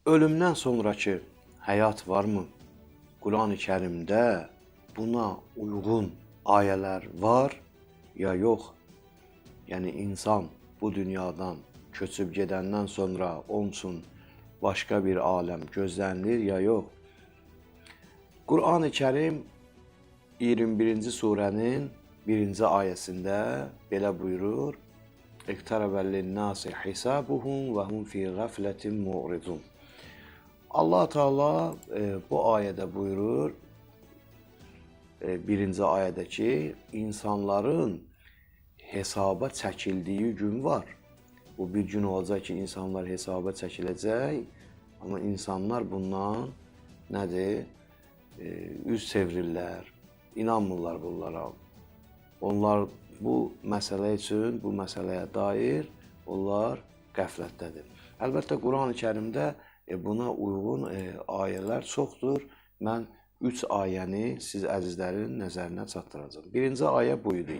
Ölümdən sonrakı həyat varmı? Quran-ı Kərimdə buna uyğun ayələr var ya yox? Yəni insan bu dünyadan köçüb gedəndən sonra onun üçün başqa bir aləm gözlənilir ya yox? Quran-ı Kərim 21-ci surənin 1-ci ayəsində belə buyurur: "İqtarabə lin-nasi hisabuhum və hum fi gafletin mu'ridun." Allah Teala bu ayədə buyurur, 1-ci ayədə ki, insanların hesaba çəkildiyi gün var. Bu bir gün olacaq ki, insanlar hesaba çəkiləcək, amma insanlar bundan nədir? Üz çevirirlər, inanmırlar bunlara. Onlar bu məsələ üçün, bu məsələyə dair onlar qəflətdədir. Əlbəttə, Quran-ı Kərimdə buna uyğun ayələr çoxdur. Mən 3 ayəni siz əzizlərin nəzərinə çatdıracağım. 1-ci ayə bu idi.